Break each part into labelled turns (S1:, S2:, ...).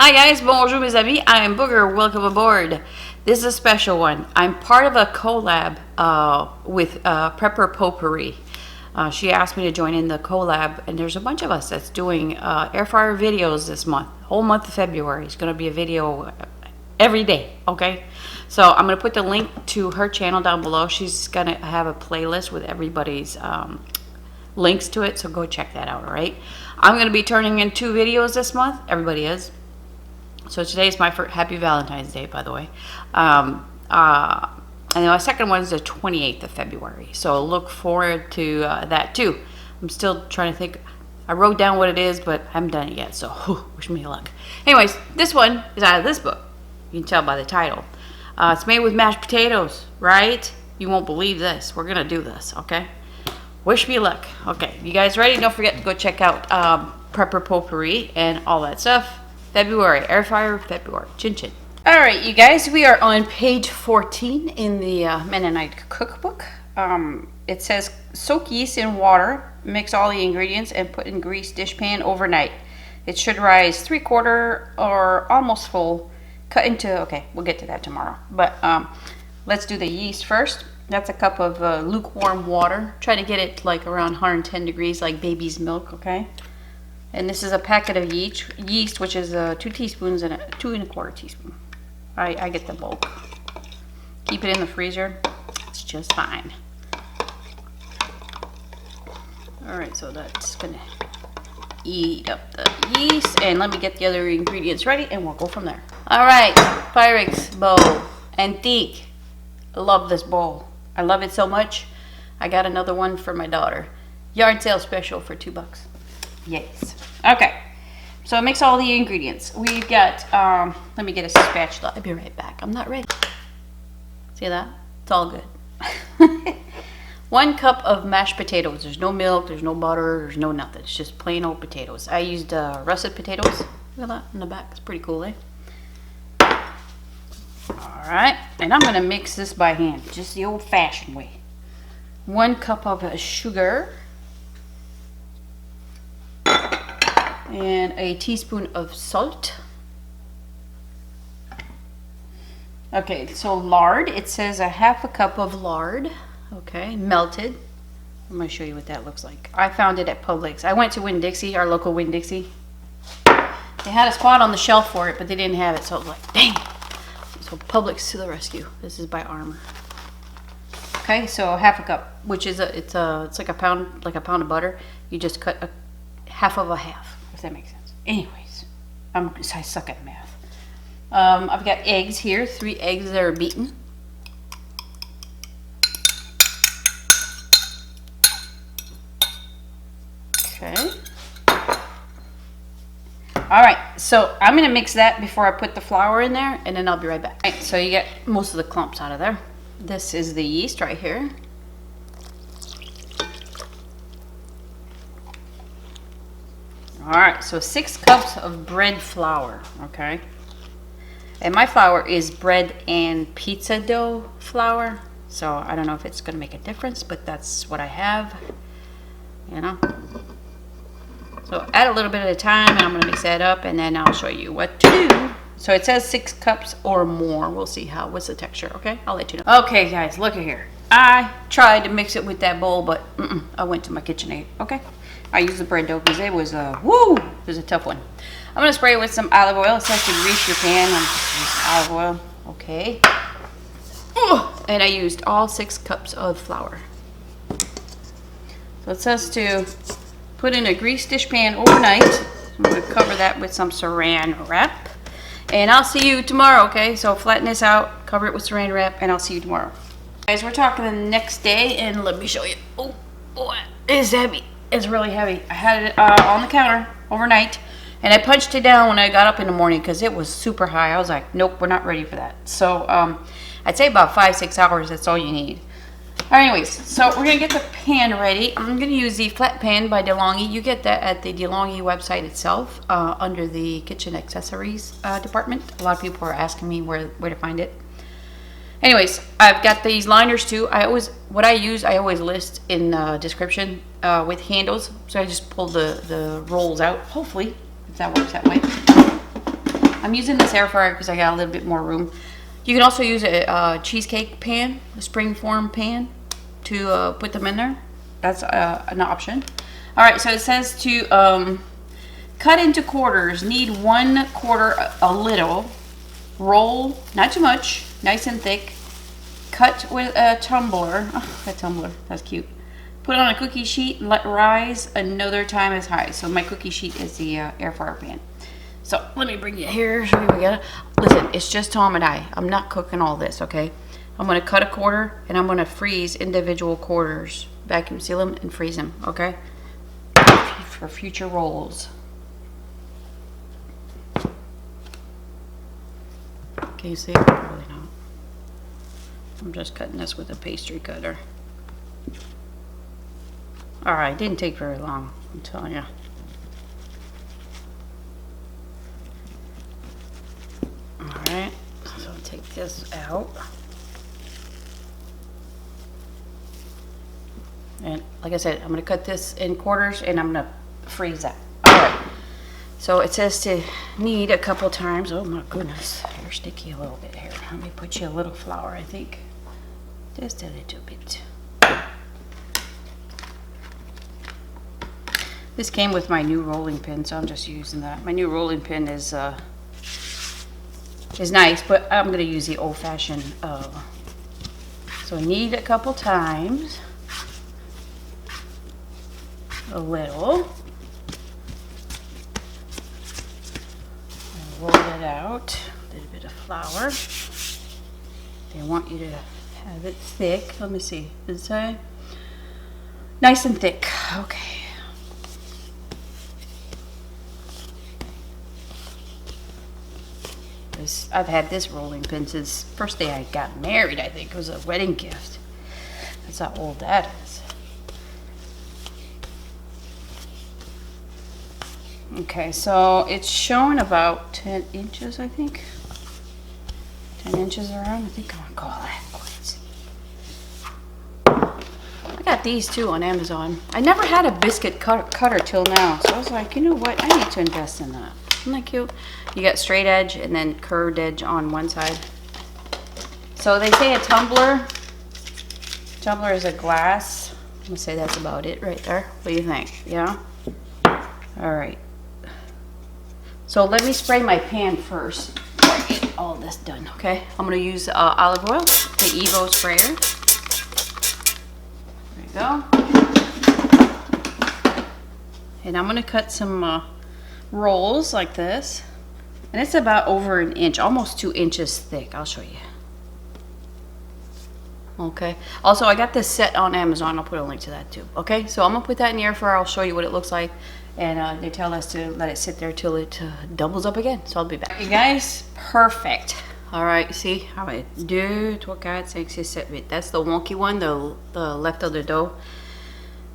S1: Hi guys, bonjour mes amis, I am Booger, welcome aboard. This is a special one. I'm part of a collab with Prepper Potpourri. She asked me to join in the collab, and there's a bunch of us that's doing air fryer videos this month. Whole month of February is going to be a video every day, okay? So I'm going to put the link to her channel down below. She's going to have a playlist with everybody's links to it, so go check that out, all right? I'm going to be turning in 2 videos this month. Everybody is. So today's my first, happy Valentine's Day, by the way. And my second one is the 28th of February. So look forward to that too. I'm still trying to think. I wrote down what it is, but I haven't done it yet. So wish me luck. Anyways, this one is out of this book. You can tell by the title. It's made with mashed potatoes, right? You won't believe this. We're going to do this, okay? Wish me luck. Okay, you guys ready? Don't forget to go check out Prepper Potpourri and all that stuff. February, air fryer, February. Chin chin. All right, you guys, we are on page 14 in the Mennonite cookbook. It says, soak yeast in water, mix all the ingredients, and put in greased dishpan overnight. It should rise 3/4 or almost full. Cut into, okay, we'll get to that tomorrow. But let's do the yeast first. That's a cup of lukewarm water. Try to get it like around 110 degrees, like baby's milk, okay? And this is a packet of yeast, which is 2 teaspoons and 2 1/4 teaspoon. I get the bulk. Keep it in the freezer. It's just fine. All right, so that's gonna eat up the yeast, and let me get the other ingredients ready, and we'll go from there. All right, Pyrex bowl, antique. I love this bowl. I love it so much. I got another one for my daughter. Yard sale special for $2. Yes. Okay. So mix all the ingredients. We've got, let me get a spatula. I'll be right back. I'm not ready. See that? It's all good. 1 cup of mashed potatoes. There's no milk, there's no butter, there's no nothing. It's just plain old potatoes. I used russet potatoes. Look at that in the back. It's pretty cool, eh? All right. And I'm going to mix this by hand, just the old-fashioned way. 1 cup of sugar. And a teaspoon of salt. Okay, so lard. It says 1/2 cup of lard. Okay, melted. I'm going to show you what that looks like. I found it at Publix. I went to Winn-Dixie, our local Winn-Dixie. They had a spot on the shelf for it, but they didn't have it, so I was like, dang. So Publix to the rescue. This is by Armour. Okay, so 1/2 cup, which is it's like a pound of butter. You just cut a 1/2 of a half. If that makes sense. Anyways, I suck at math. I've got eggs here, 3 eggs that are beaten. Okay. All right, so I'm gonna mix that before I put the flour in there, and then I'll be right back. All right, so you get most of the clumps out of there. This is the yeast right here. All right, so 6 cups of bread flour, okay? And my flour is bread and pizza dough flour, so I don't know if it's gonna make a difference, but that's what I have, you know? So add a little bit at a time, and I'm gonna mix that up, and then I'll show you what to do. So it says 6 cups or more. We'll see what's the texture, okay? I'll let you know. Okay, guys, look at here. I tried to mix it with that bowl, but I went to my KitchenAid, okay? I used the bread dough because it was it was a tough one. I'm gonna spray it with some olive oil. It says to grease your pan. I'm just using olive oil. Okay. And I used all 6 cups of flour. So it says to put in a greased dishpan overnight. I'm gonna cover that with some saran wrap. And I'll see you tomorrow, okay? So flatten this out, cover it with saran wrap, and I'll see you tomorrow. Guys, we're talking the next day, and let me show you. Oh, it is heavy. It's really heavy. I had it on the counter overnight, and I punched it down when I got up in the morning because it was super high. I was like, nope, we're not ready for that. So I'd say about 5-6 hours. That's all you need. All right, anyways, so we're gonna get the pan ready. I'm gonna use the flat pan by DeLonghi. You get that at the DeLonghi website itself under the kitchen accessories department. A lot of people are asking me where to find it. Anyways, I've got these liners too. What I use, I always list in the description with handles. So I just pull the rolls out, hopefully, if that works that way. I'm using this air fryer because I got a little bit more room. You can also use a cheesecake pan, a springform pan, to put them in there. That's an option. All right, so it says to cut into quarters. Knead 1/4 a little. Roll, not too much, nice and thick. Cut with a tumbler. Oh, that tumbler, that's cute. Put on a cookie sheet, let rise another time as high. So my cookie sheet is the air fryer pan. So let me bring you here. Show you we got it. Listen, it's just Tom and I. I'm not cooking all this, okay? I'm gonna cut a quarter and I'm gonna freeze individual quarters. Vacuum seal them and freeze them, okay? For future rolls. Can you see it? Probably not. I'm just cutting this with a pastry cutter. Alright, didn't take very long, I'm telling you. Alright, so I'll take this out. And like I said, I'm going to cut this in quarters and I'm going to freeze that. Alright, so it says to knead a couple times. Oh my goodness, you're sticky a little bit here. Let me put you a little flour, I think. Just a little bit. This came with my new rolling pin, so I'm just using that. My new rolling pin is nice, but I'm going to use the old-fashioned. So knead a couple times. A little. And roll it out. A little bit of flour. They want you to have it thick. Let me see. Does it say? Nice and thick. Okay. I've had this rolling pin since first day I got married. I think it was a wedding gift. That's how old that is. Okay, so it's showing about 10 inches, I think. 10 inches around. I think I'm gonna call that quits. I got these too on Amazon. I never had a biscuit cutter till now, so I was like, you know what? I need to invest in that. Isn't that cute? You got straight edge and then curved edge on one side. So they say a tumbler. Tumbler is a glass. I'm gonna say that's about it right there. What do you think? Yeah? All right. So let me spray my pan first before I get all this done, okay? I'm gonna use olive oil, the Evo sprayer. There you go. And I'm gonna cut some rolls like this. And it's about over an inch, almost 2 inches thick. I'll show you. Okay. Also, I got this set on Amazon. I'll put a link to that too. Okay. So I'm gonna put that in the air fryer. I'll show you what it looks like. And they tell us to let it sit there till it doubles up again. So I'll be back. You guys, perfect. All right. See how I do? That's the wonky one, the left of the dough.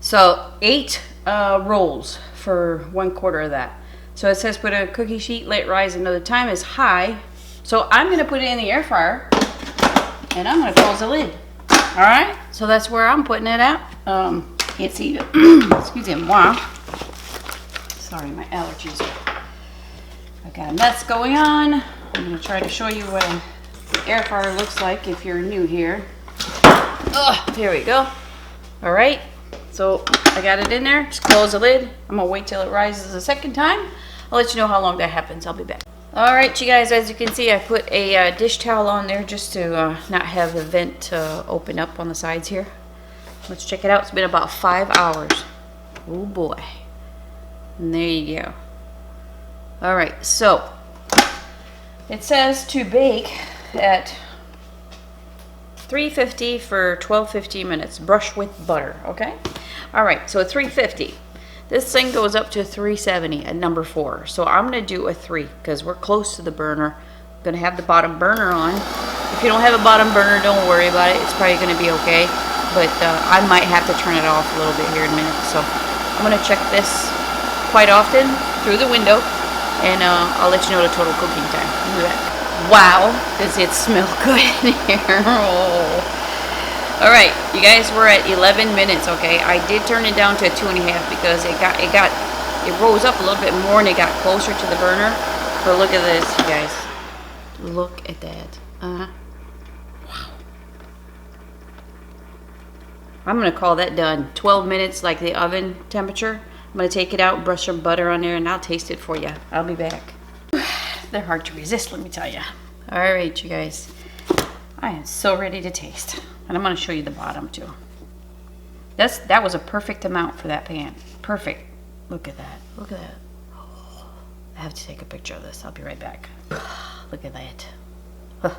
S1: So 8 rolls for 1/4 of that. So it says put a cookie sheet, let it rise another time as high. So I'm going to put it in the air fryer and I'm going to close the lid. All right. So that's where I'm putting it at. Can't see it. Excuse me. Wow. Sorry, my allergies. I got a mess going on. I'm going to try to show you what an air fryer looks like if you're new here. Oh, here we go. All right. So I got it in there. Just close the lid. I'm going to wait till it rises a second time. I'll let you know how long that happens. I'll be back. All right, you guys, as you can see, I put a dish towel on there just to not have the vent open up on the sides here. Let's check it out. It's been about 5 hours. Oh boy. And there you go. All right, so it says to bake at 350 for 12-15 minutes. Brush with butter, okay? All right, so 350. This thing goes up to 370 at number 4. So I'm going to do a 3 because we're close to the burner. I'm going to have the bottom burner on. If you don't have a bottom burner, don't worry about it. It's probably going to be okay. But I might have to turn it off a little bit here in a minute. So I'm going to check this quite often through the window. And I'll let you know the total cooking time. I'll be back. Wow, does it smell good in here. Oh. All right, you guys, we're at 11 minutes, okay? I did turn it down to a 2.5 because it rose up a little bit more and it got closer to the burner. But look at this, you guys. Look at that. Wow. I'm going to call that done. 12 minutes, like the oven temperature. I'm going to take it out, brush some butter on there, and I'll taste it for you. I'll be back. They're hard to resist, let me tell you. All right, you guys. I am so ready to taste. And I'm going to show you the bottom, too. That was a perfect amount for that pan. Perfect. Look at that. Look at that. I have to take a picture of this. I'll be right back. Look at that. Huh.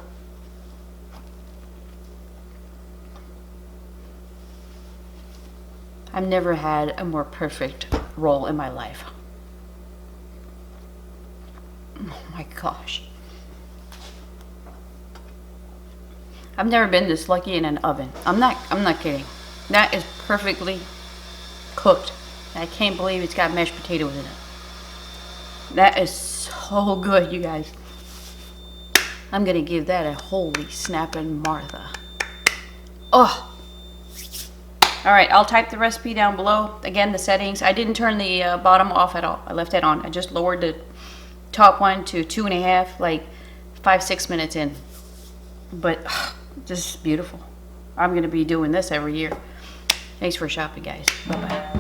S1: I've never had a more perfect roll in my life. Oh my gosh. I've never been this lucky in an oven. I'm not kidding. That is perfectly cooked. I can't believe it's got mashed potatoes in it. That is so good, you guys. I'm gonna give that a holy snapping Martha. Oh. All right, I'll type the recipe down below. Again, the settings. I didn't turn the bottom off at all. I left it on. I just lowered the top one to 2.5, like 5-6 minutes in. But this is beautiful. I'm gonna be doing this every year. Thanks for shopping, guys. Bye-bye.